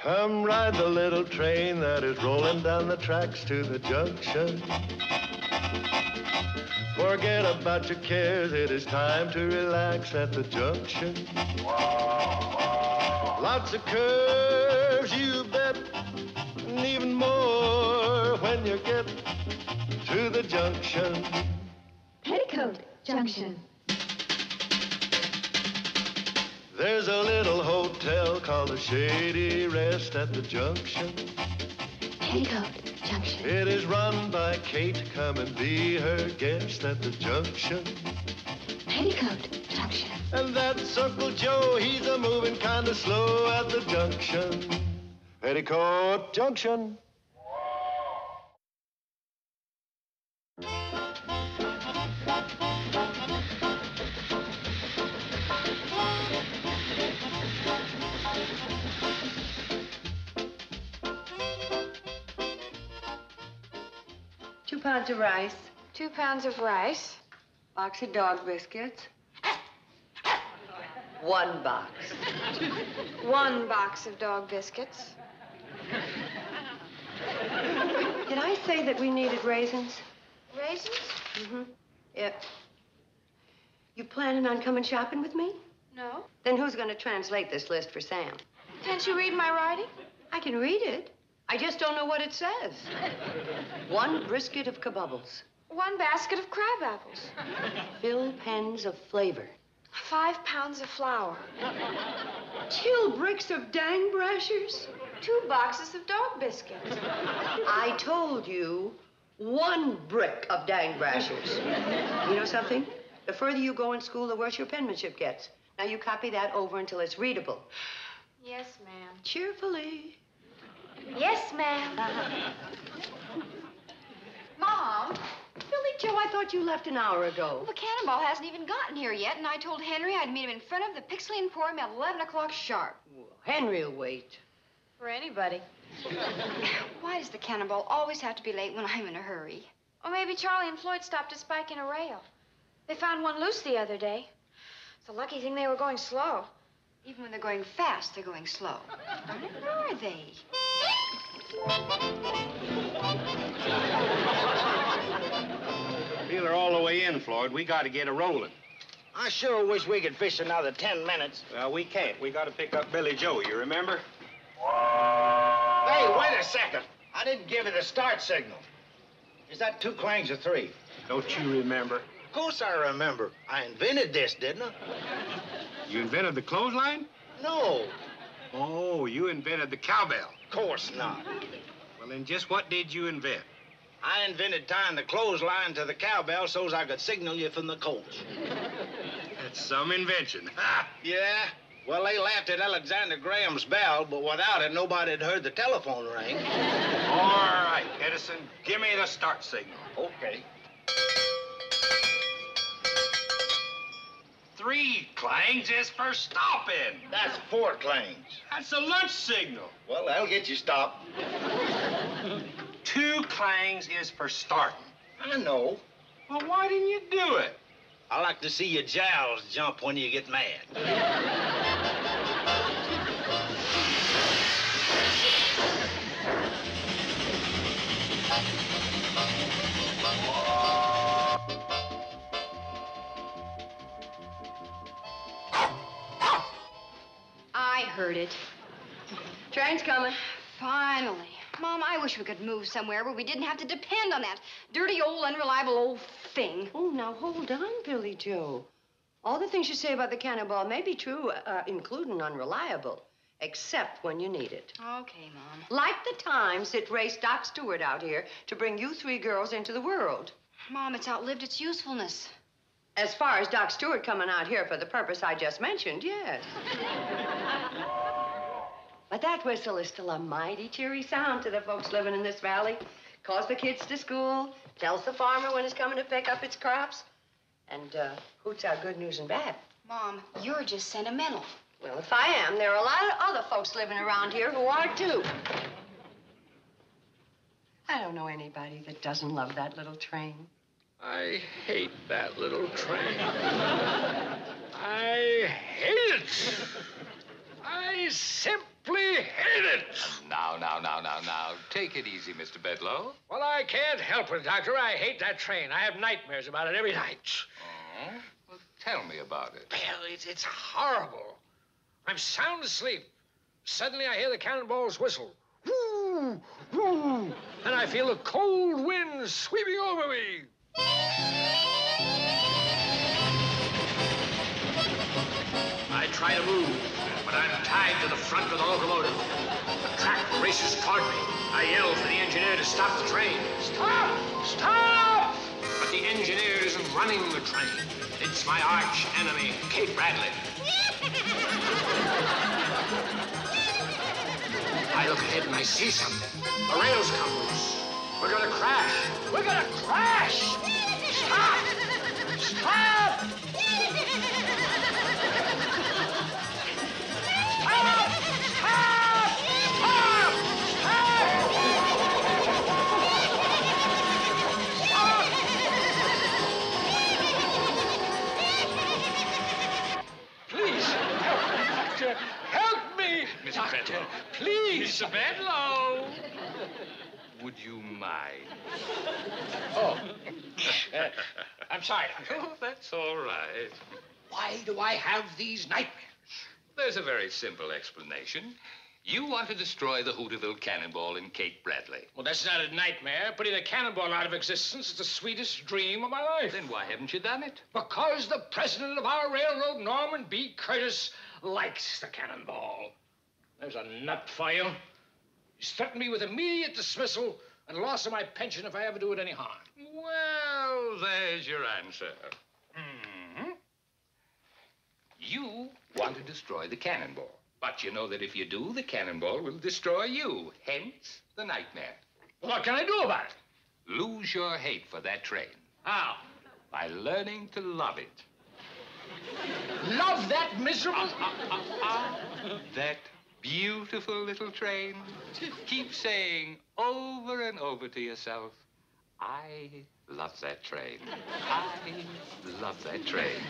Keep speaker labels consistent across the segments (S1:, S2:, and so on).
S1: Come ride the little train that is rolling down the tracks to the junction. Forget about your cares, it is time to relax at the junction. Lots of curves, you bet, and even more when you get to the junction.
S2: Petticoat Junction.
S1: There's a little hotel called the Shady Rest at the junction.
S2: Petticoat Junction.
S1: It is run by Kate. Come and be her guest at the junction.
S2: Petticoat Junction.
S1: And that's Uncle Joe. He's a moving kind of slow at the junction. Petticoat Junction.
S3: 2 pounds of rice.
S4: 2 pounds of rice.
S3: Box of dog biscuits. 1 box.
S4: 1 box of dog biscuits.
S3: Did I say that we needed raisins?
S4: Raisins?
S3: Mm-hmm. Yep. You planning on coming shopping with me?
S4: No.
S3: Then who's going to translate this list for Sam?
S4: Can't you read my writing?
S3: I can read it. I just don't know what it says. 1 brisket of kabubbles.
S4: 1 basket of crab apples.
S3: Fill pens of flavor.
S4: 5 pounds of flour.
S3: 2 bricks of dang brashers.
S4: 2 boxes of dog biscuits.
S3: I told you 1 brick of dang brashers. You know something? The further you go in school, the worse your penmanship gets. Now you copy that over until it's readable.
S4: Yes, ma'am.
S3: Cheerfully.
S4: Yes, ma'am.
S3: Mom, Billie Jo, I thought you left an hour ago.
S5: Well, the cannonball hasn't even gotten here yet, and I told Henry I'd meet him in front of the Pixley Emporium at 11 o'clock sharp.
S3: Well, Henry'll wait.
S4: For anybody.
S5: Why does the cannonball always have to be late when I'm in a hurry?
S4: Or maybe Charley and Floyd stopped to spike in a rail. They found one loose the other day. It's a lucky thing they were going slow.
S5: Even when they're going fast, they're going slow. Where are they?
S6: Feel her all the way in, Floyd. We got to get her rolling.
S7: I sure wish we could fish another 10 minutes.
S6: Well, we can't. We got to pick up Billie Jo, you remember?
S7: Hey, wait a second. I didn't give you the start signal. Is that 2 clangs or 3?
S6: Don't you remember?
S7: Of course I remember. I invented this, didn't I?
S6: You invented the clothesline?
S7: No.
S6: Oh, you invented the cowbell.
S7: Of course not.
S6: Well, then just what did you invent?
S7: I invented tying the clothesline to the cowbell so's I could signal you from the coach.
S6: That's some invention. Ha!
S7: Yeah? Well, they laughed at Alexander Graham's bell, but without it, nobody had heard the telephone ring.
S6: All right, Edison, give me the start signal.
S7: Okay.
S6: 3 clangs is for stopping.
S7: That's 4 clangs.
S6: That's a lunch signal.
S7: Well, that'll get you stopped.
S6: 2 clangs is for starting.
S7: I know.
S6: Well, why didn't you do it?
S7: I like to see your jowls jump when you get mad.
S5: I heard it.
S3: Train's coming.
S5: Finally. Mom, I wish we could move somewhere where we didn't have to depend on that dirty, old, unreliable old thing.
S3: Oh, now hold on, Billie Jo. All the things you say about the cannonball may be true, including unreliable, except when you need it.
S5: Okay, Mom.
S3: Like the times it raced Doc Stewart out here to bring you 3 girls into the world.
S5: Mom, it's outlived its usefulness.
S3: As far as Doc Stewart coming out here for the purpose I just mentioned, yes. But that whistle is still a mighty cheery sound to the folks living in this valley. Calls the kids to school, tells the farmer when he's coming to pick up his crops, and hoots out good news and bad.
S5: Mom, you're just sentimental.
S3: Well, if I am, there are a lot of other folks living around here who are, too. I don't know anybody that doesn't love that little train.
S8: I hate that little train. I hate it. I simply hate it.
S9: take it easy, Mr. Bedloe.
S8: Well, I can't help it, Doctor. I hate that train. I have nightmares about it every night.
S9: Oh? Well, tell me about it.
S8: Well, it's horrible. I'm sound asleep. Suddenly, I hear the cannonballs whistle. Whoo! Whoo! And I feel a cold wind sweeping over me.
S6: I try to move, but I'm tied to the front of the locomotive. The track races toward me. I yell for the engineer to stop the train.
S8: Stop! Stop!
S6: But the engineer isn't running the train. It's my arch enemy, Kate Bradle. I look ahead and I see something. The rails come loose. We're gonna crash.
S8: We're gonna crash! Stop! Stop!
S9: Bedloe.
S8: Please.
S9: Mr. Bedloe. Would you mind?
S8: Oh. I'm sorry, Doctor.
S9: Oh, that's all right.
S8: Why do I have these nightmares?
S9: There's a very simple explanation. You want to destroy the Hooterville cannonball in Kate Bradle.
S8: Well, that's not a nightmare. Putting the cannonball out of existence is the sweetest dream of my life.
S9: Then why haven't you done it?
S8: Because the president of our railroad, Norman B. Curtis, likes the cannonball. There's a nut for you. He's threatened me with immediate dismissal and loss of my pension if I ever do it any harm.
S9: Well, there's your answer. Mm-hmm. You want to destroy the cannonball. But you know that if you do, the cannonball will destroy you. Hence, the nightmare.
S8: What can I do about it?
S9: Lose your hate for that train.
S8: How?
S9: By learning to love it.
S8: Love that miserable...
S9: That beautiful little train. Keep saying over and over to yourself, I love that train. I love that train.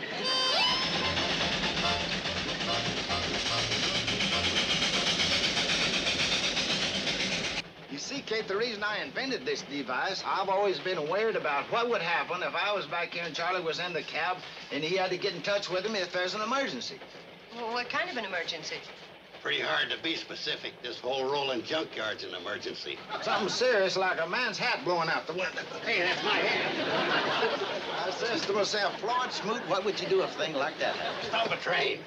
S7: You see, Kate, the reason I invented this device, I've always been worried about what would happen if I was back here and Charlie was in the cab and he had to get in touch with him if there's an emergency.
S3: Well, what kind of an emergency?
S10: Pretty hard to be specific. This whole rolling junkyard's an emergency.
S7: Something serious like a man's hat blowing out the window.
S10: Hey, that's my hand.
S7: I says to myself, Floyd, Smoot, what would you do if a thing like that happened?
S10: Stop a train.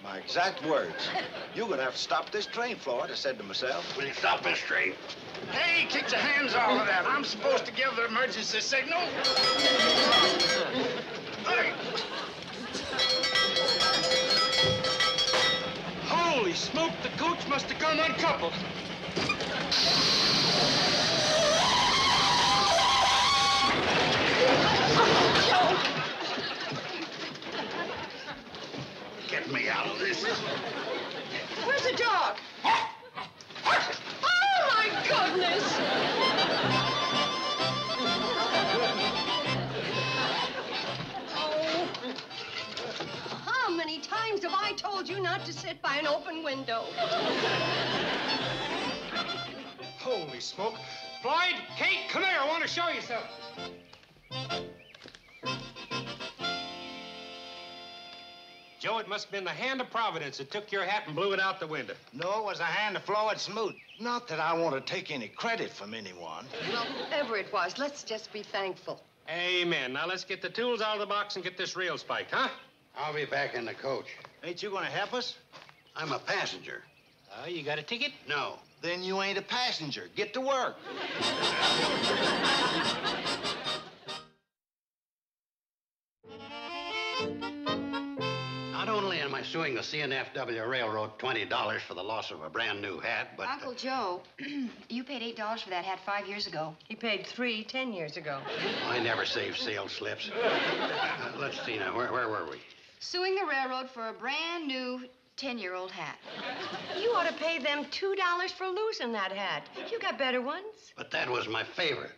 S7: My exact words. You're gonna have to stop this train, Floyd, I said to myself.
S10: Will you stop this train?
S7: Hey, kick your hands off of that. I'm supposed to give the emergency signal. Hey.
S6: Holy smoke, the coach must have gone uncoupled.
S10: Get me out of this.
S3: Where's the dog? Oh, my goodness! Oh. How many times have I told you not to sit by an open window?
S6: Holy smoke. Floyd, Kate, come here. I want to show you something. Joe, it must have been the hand of Providence that took your hat and blew it out the window.
S7: No, it was a hand of Floyd Smoot. Not that I want to take any credit from anyone.
S3: Well, whoever it was, let's just be thankful.
S6: Amen. Now, let's get the tools out of the box and get this rail spiked, huh?
S10: I'll be back in the coach.
S7: Ain't you gonna help us?
S10: I'm a passenger.
S6: Oh, you got a ticket?
S10: No.
S7: Then you ain't a passenger. Get to work.
S10: Not only am I suing the CNFW Railroad $20 for the loss of a brand new hat, but...
S5: Uncle Joe, you paid $8 for that hat 5 years ago.
S3: He paid $3 10 years ago.
S10: I never save sales slips. Let's see now, where were we?
S5: Suing the railroad for a brand new 10-year-old hat.
S3: You ought to pay them $2 for losing that hat. You got better ones.
S10: But that was my favorite.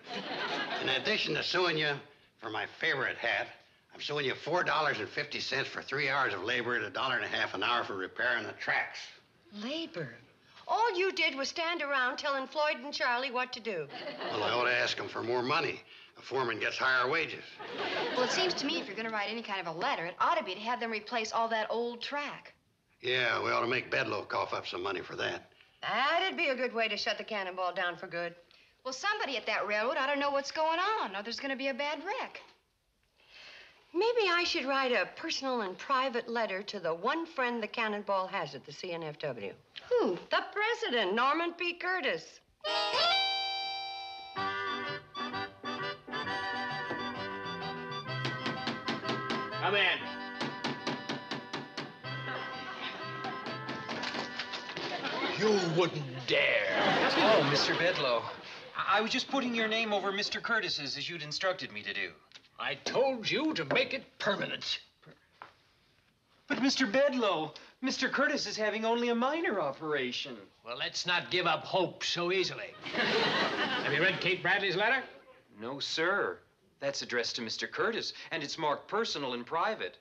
S10: In addition to suing you for my favorite hat, I'm suing you $4.50 for 3 hours of labor at $1.50 an hour for repairing the tracks.
S3: Labor? All you did was stand around telling Floyd and Charley what to do.
S10: Well, I ought to ask them for more money. A foreman gets higher wages.
S5: Well, it seems to me if you're going to write any kind of a letter, it ought to be to have them replace all that old track.
S10: Yeah, we ought to make Bedloe cough up some money for that.
S3: That'd be a good way to shut the cannonball down for good.
S5: Well, somebody at that railroad ought to know what's going on, or there's going to be a bad wreck.
S3: Maybe I should write a personal and private letter to the one friend the cannonball has at the CNFW.
S5: Who?
S3: The president, Norman P. Curtis.
S8: Come in. You wouldn't dare.
S11: Oh, Mr. Bedloe. I was just putting your name over Mr. Curtis's as you'd instructed me to do.
S8: I told you to make it permanent.
S11: But, Mr. Bedloe, Mr. Curtis is having only a minor operation.
S8: Well, let's not give up hope so easily. Have you read Kate Bradley's letter?
S11: No, sir. That's addressed to Mr. Curtis, and it's marked personal and private.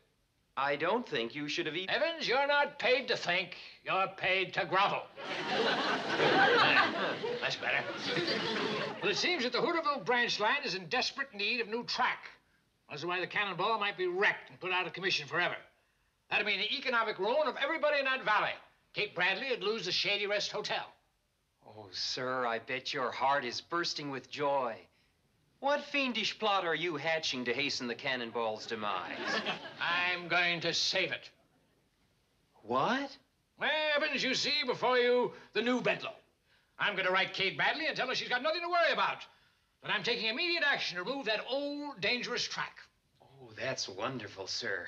S11: I don't think you should have eaten...
S8: Evans, you're not paid to think. You're paid to grovel. That's better. Well, it seems that the Hooterville branch line is in desperate need of new track. That's why the cannonball might be wrecked and put out of commission forever. That'd mean the economic ruin of everybody in that valley. Kate Bradley would lose the Shady Rest Hotel.
S11: Oh, sir, I bet your heart is bursting with joy. What fiendish plot are you hatching to hasten the cannonball's demise?
S8: I'm going to save it.
S11: What?
S8: Well, Evans, you see before you the new Bedloe. I'm going to write Kate Bradley and tell her she's got nothing to worry about. That I'm taking immediate action to remove that old, dangerous track.
S11: Oh, that's wonderful, sir.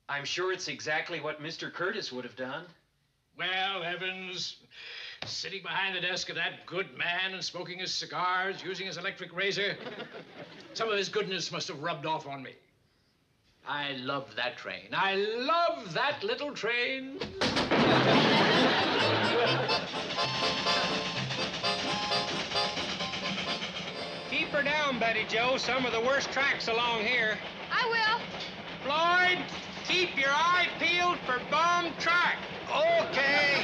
S11: I'm sure it's exactly what Mr. Curtis would have done.
S8: Well, Evans, sitting behind the desk of that good man and smoking his cigars, using his electric razor, some of his goodness must have rubbed off on me. I loved that train. I love that little train.
S12: Keep her down, Betty Jo. Some of the worst tracks along here.
S5: I will.
S12: Floyd, keep your eye peeled for bomb track.
S10: Okay.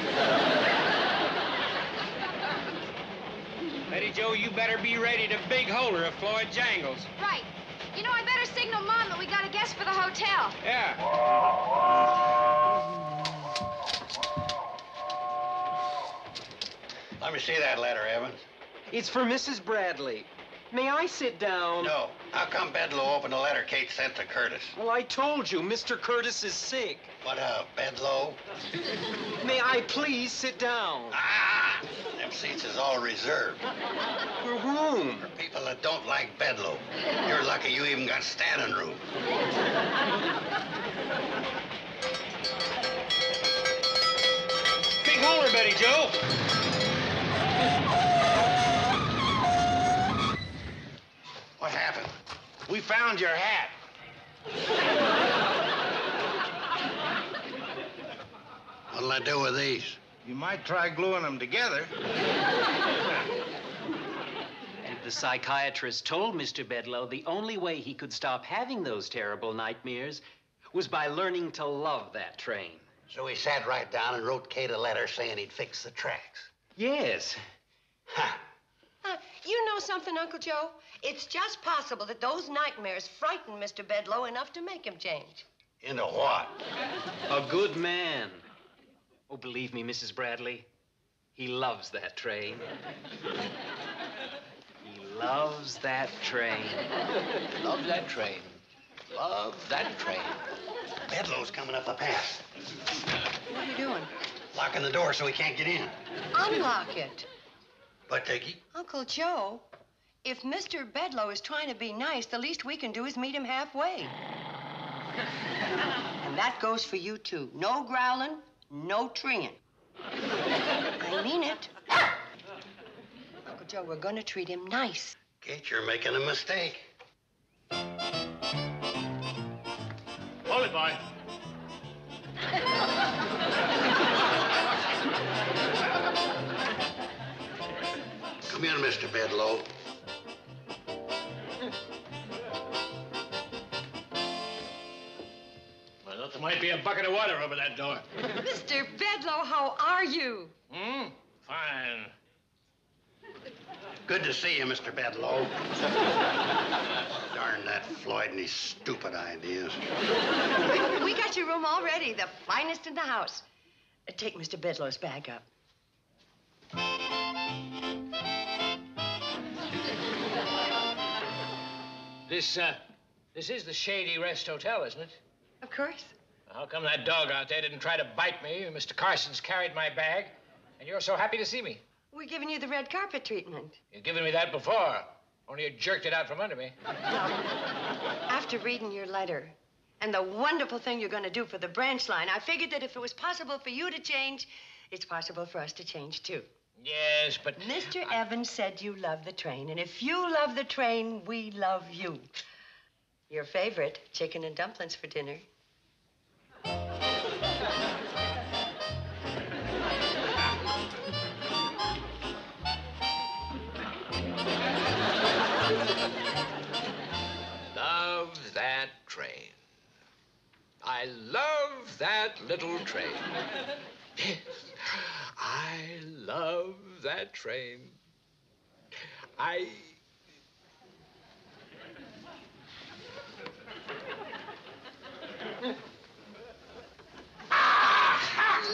S12: Betty Jo, you better be ready to big hole her if Floyd jangles.
S4: Right. You know, I better signal Mom that we got a guest for the hotel.
S12: Yeah.
S10: Let me see that letter, Evans.
S11: It's for Mrs. Bradley. May I sit down?
S10: No. How come Bedloe opened a letter Kate sent to Curtis?
S11: Well, I told you, Mr. Curtis is sick.
S10: What, Bedloe?
S11: May I please sit down?
S10: Ah! Them seats is all reserved.
S11: For whom?
S10: For people that don't like Bedloe. You're lucky you even got standing room.
S12: Big holler, Betty Jo.
S10: What happened?
S7: We found your hat.
S10: What'll I do with these?
S7: You might try gluing them together.
S11: And the psychiatrist told Mr. Bedloe the only way he could stop having those terrible nightmares was by learning to love that train.
S10: So he sat right down and wrote Kate a letter saying he'd fix the tracks.
S11: Yes.
S10: Ha!
S3: You know something, Uncle Joe? It's just possible that those nightmares frightened Mr. Bedloe enough to make him change.
S10: Into what?
S11: A good man. Oh, believe me, Mrs. Bradley, he loves that train. He loves that train.
S6: Love that train. Love that train.
S10: Bedloe's coming up the path.
S3: What are you doing?
S10: Locking the door so he can't get in.
S3: Unlock it.
S10: What, Tikky?
S3: Uncle Joe, if Mr. Bedloe is trying to be nice, the least we can do is meet him halfway. And that goes for you, too. No growling, no treeing. I mean it. Uncle Joe, we're going to treat him nice.
S10: Kate, you're making a mistake.
S8: Hold it, boy.
S10: Come in, Mr. Bedloe.
S8: I thought there might be a bucket of water over that door.
S3: Mr. Bedloe, how are you?
S8: Fine.
S10: Good to see you, Mr. Bedloe. Darn that Floyd and his stupid ideas.
S3: We got your room all ready, the finest in the house. Take Mr. Bedloe's bag up.
S8: This is the Shady Rest Hotel, isn't it?
S3: Of course.
S8: How come that dog out there didn't try to bite me? Mr. Carson's carried my bag, and you're so happy to see me.
S3: We're giving you the red carpet treatment.
S8: You've given me that before. Only you jerked it out from under me.
S3: After reading your letter and the wonderful thing you're going to do for the branch line, I figured that if it was possible for you to change, it's possible for us to change, too.
S8: Yes, but...
S3: Mr. Evans said you love the train, and if you love the train, we love you. Your favorite, chicken and dumplings for dinner.
S6: Love that train. I love that little train. Yes, I love that train.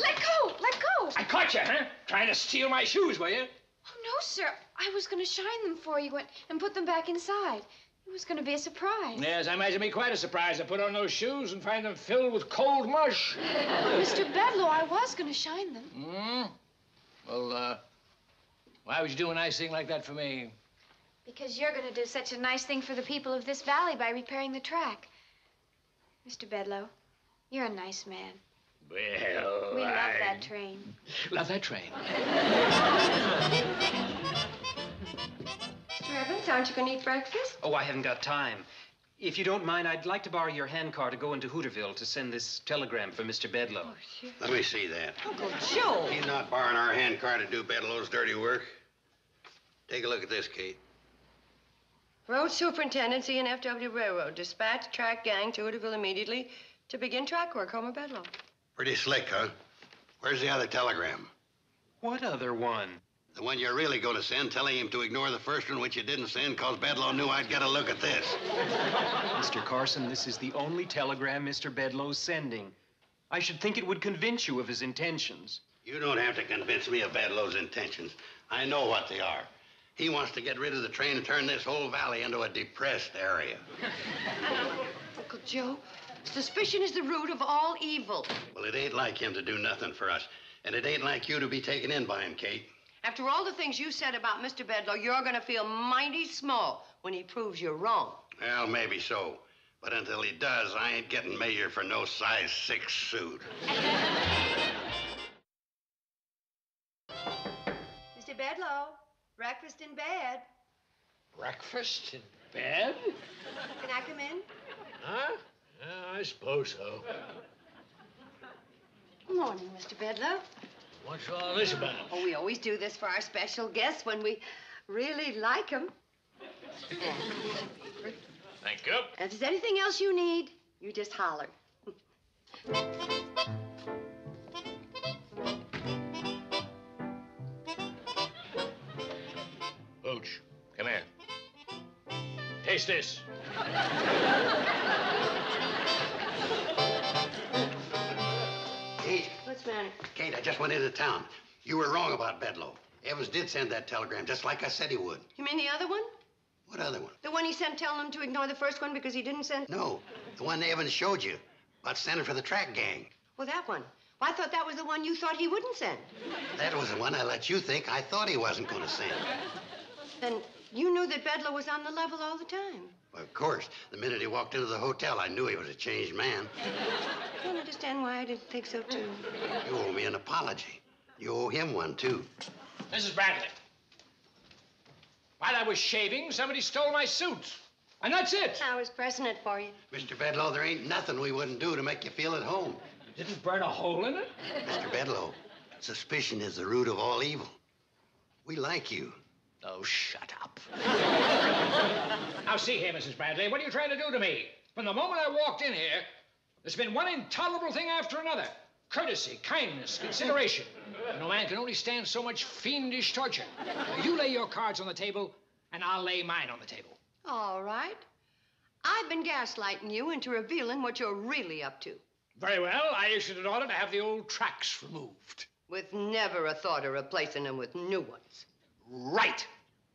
S4: Let go! Let go!
S8: I caught you, huh? Trying to steal my shoes, were you?
S4: Oh, no, sir. I was going to shine them for you and put them back inside. It was going to be a surprise.
S8: Yes, I imagine me quite a surprise to put on those shoes and find them filled with cold mush.
S4: Mr. Bedloe, I was going to shine them.
S8: Well, why would you do a nice thing like that for me?
S4: Because you're going to do such a nice thing for the people of this valley by repairing the track. Mr. Bedloe, you're a nice man.
S8: Well,
S4: We love that train.
S8: Love that train.
S3: Mr. Evans, aren't you going to eat breakfast?
S11: Oh, I haven't got time. If you don't mind, I'd like to borrow your handcar to go into Hooterville to send this telegram for Mr. Bedloe.
S3: Oh, sure.
S10: Let me see that.
S3: Uncle Joe.
S10: He's not borrowing our handcar to do Bedloe's dirty work. Take a look at this, Kate.
S3: Road Superintendency and FW Railroad. Dispatch track gang to Hooterville immediately to begin track work, Homer Bedloe.
S10: Pretty slick, huh? Where's the other telegram?
S11: What other one?
S10: The one you're really going to send, telling him to ignore the first one, which you didn't send, because Bedloe knew I'd get a look at this.
S11: Mr. Carson, this is the only telegram Mr. Bedloe's sending. I should think it would convince you of his intentions.
S10: You don't have to convince me of Bedloe's intentions. I know what they are. He wants to get rid of the train and turn this whole valley into a depressed area.
S3: Uncle Joe, suspicion is the root of all evil.
S10: Well, it ain't like him to do nothing for us. And it ain't like you to be taken in by him, Kate.
S3: After all the things you said about Mr. Bedloe, you're going to feel mighty small when he proves you're wrong.
S10: Well, maybe so. But until he does, I ain't getting measured for no size 6 suit.
S3: Mr. Bedloe, breakfast in bed.
S8: Breakfast in bed?
S3: Can I come in?
S8: Huh? Yeah, I suppose so.
S3: Morning, Mr. Bedloe.
S8: What's all this about?
S3: Oh, we always do this for our special guests when we really like them.
S8: Thank you.
S3: If there's anything else you need, you just holler.
S8: Pooch, come here. Taste this.
S10: Kate.
S3: What's the matter?
S10: Kate, I just went into town. You were wrong about Bedloe. Evans did send that telegram, just like I said he would.
S3: You mean the other one?
S10: What other one?
S3: The one he sent telling him to ignore the first one because he didn't send...
S10: No, the one Evans showed you. About sending for the track gang.
S3: Well, that one. Well, I thought that was the one you thought he wouldn't send.
S10: That was the one I let you think I thought he wasn't going to send.
S3: Then you knew that Bedloe was on the level all the time.
S10: Well, of course. The minute he walked into the hotel, I knew he was a changed man.
S3: I don't understand why I didn't think so, too.
S10: You owe me an apology. You owe him one, too.
S8: Mrs. Bradley. While I was shaving, somebody stole my suit. And that's it.
S3: I was pressing it for you.
S10: Mr. Bedloe, there ain't nothing we wouldn't do to make you feel at home.
S8: You didn't burn a hole in it?
S10: Mr. Bedloe, suspicion is the root of all evil. We like you.
S8: Oh, shut up. Now, see here, Mrs. Bradley, what are you trying to do to me? From the moment I walked in here, there's been one intolerable thing after another. Courtesy, kindness, consideration. No man can only stand so much fiendish torture. Now, you lay your cards on the table, and I'll lay mine on the table.
S3: All right. I've been gaslighting you into revealing what you're really up to.
S8: Very well. I issued an order to have the old tracks removed.
S3: With never a thought of replacing them with new ones.
S8: Right.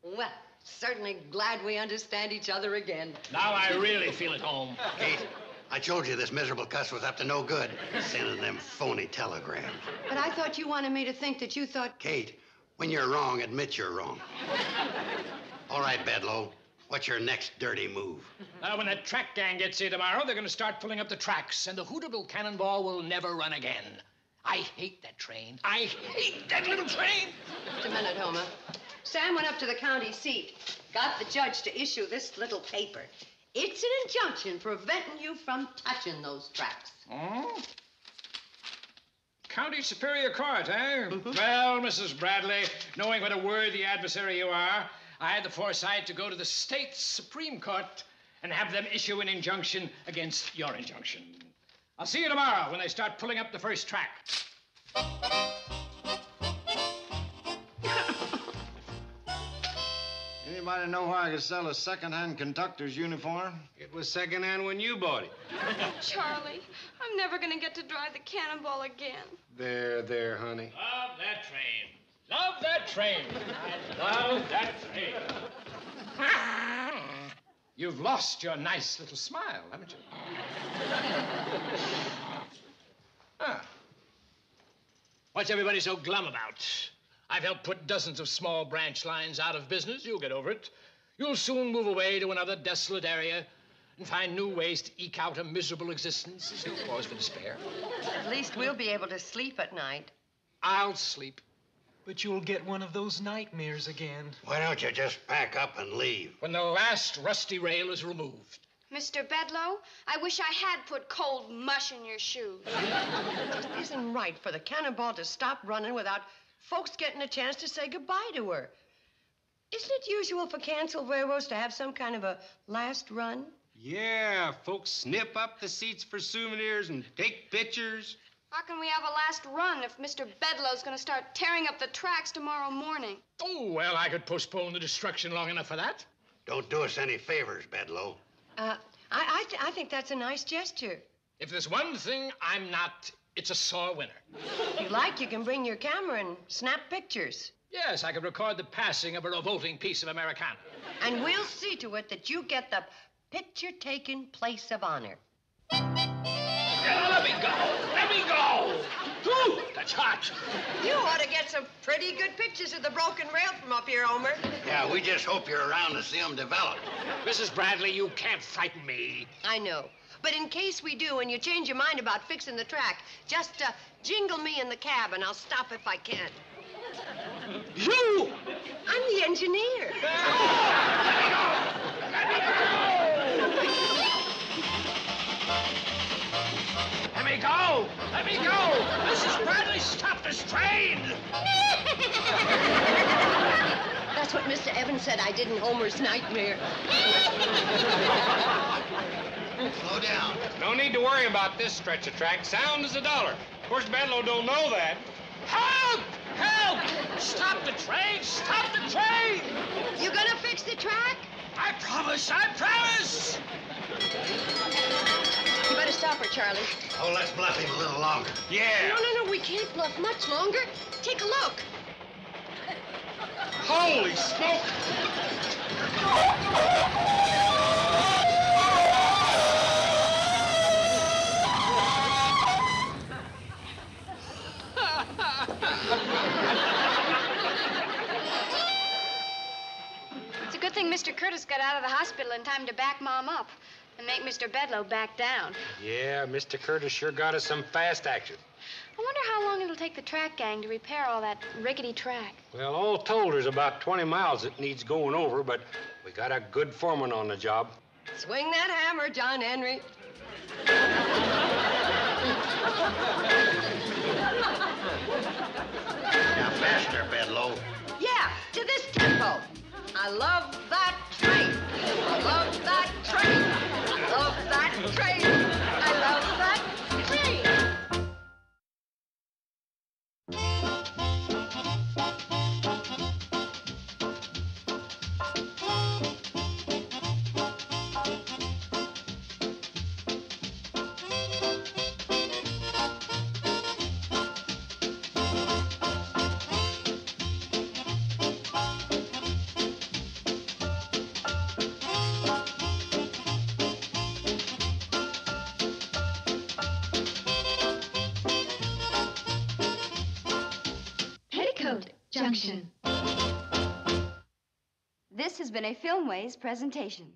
S3: Well, certainly glad we understand each other again.
S8: Now I really feel at home.
S10: Kate, I told you this miserable cuss was up to no good. Sending them phony telegrams.
S3: But I thought you wanted me to think that you thought...
S10: Kate, when you're wrong, admit you're wrong. All right, Bedloe. What's your next dirty move?
S8: When that track gang gets here tomorrow, they're going to start pulling up the tracks, and the hootable cannonball will never run again. I hate that train. I hate that little train.
S3: Just a minute, Homer. Sam went up to the county seat, got the judge to issue this little paper. It's an injunction preventing you from touching those tracks.
S8: Oh? County Superior Court, eh? Well, Mrs. Bradley, knowing what a worthy adversary you are, I had the foresight to go to the state Supreme Court and have them issue an injunction against your injunction. I'll see you tomorrow when they start pulling up the first track.
S7: Anybody know where I could sell a second-hand conductor's uniform?
S12: It was second-hand when you bought it.
S4: Charlie, I'm never going to get to drive the cannonball again.
S12: There, honey.
S8: Love that train. Love that train. I love that train. You've lost your nice little smile, haven't you? What's everybody so glum about? I've helped put dozens of small branch lines out of business. You'll get over it. You'll soon move away to another desolate area and find new ways to eke out a miserable existence. There's no cause for despair.
S3: At least we'll be able to sleep at night.
S8: I'll sleep.
S13: But you'll get one of those nightmares again.
S10: Why don't you just pack up and leave?
S8: When the last rusty rail is removed.
S5: Mr. Bedloe, I wish I had put cold mush in your shoes.
S3: It just isn't right for the cannonball to stop running without folks getting a chance to say goodbye to her. Isn't it usual for canceled railroads to have some kind of a last run?
S12: Yeah, folks snip up the seats for souvenirs and take pictures.
S5: How can we have a last run if Mr. Bedloe's going to start tearing up the tracks tomorrow morning?
S8: Oh, well, I could postpone the destruction long enough for that.
S10: Don't do us any favors, Bedloe.
S3: I think that's a nice gesture.
S8: If there's one thing I'm not, it's a sore winner.
S3: If you like, you can bring your camera and snap pictures.
S8: Yes, I could record the passing of a revolting piece of Americana.
S3: And we'll see to it that you get the picture-taking place of honor.
S8: Let me go! Let me go! Ooh, that's hot.
S3: You ought to get some pretty good pictures of the broken rail from up here, Homer.
S10: Yeah, we just hope you're around to see them develop.
S8: Mrs. Bradley, you can't frighten me.
S3: I know. But in case we do and you change your mind about fixing the track, just jingle me in the cab and I'll stop if I can.
S8: You!
S3: I'm the engineer.
S8: Let me go! Let me go! Let me go! Mrs. Bradley, stop this train!
S3: That's what Mr. Evans said I did in Homer's nightmare.
S10: Slow down.
S12: No need to worry about this stretch of track. Sound as a dollar. Of course, Bedloe don't know that.
S8: Help! Help! Stop the train! Stop the train!
S3: You gonna fix the track?
S8: I promise! I promise!
S3: You better stop her, Charlie.
S10: Oh, let's bluff him a little longer.
S12: Yeah.
S3: No, we can't bluff much longer. Take a look.
S12: Holy smoke!
S5: It's a good thing Mr. Curtis got out of the hospital in time to back Mom up and make Mr. Bedloe back down.
S12: Yeah, Mr. Curtis sure got us some fast action.
S5: I wonder how long it'll take the track gang to repair all that rickety track.
S12: Well, all told, there's about 20 miles it needs going over, but we got a good foreman on the job.
S3: Swing that hammer, John Henry.
S10: Now, faster, Bedloe.
S3: Yeah, to this tempo. I love that train. I love that train. I love that train. I love that
S2: Junction.
S5: This has been a Filmways presentation.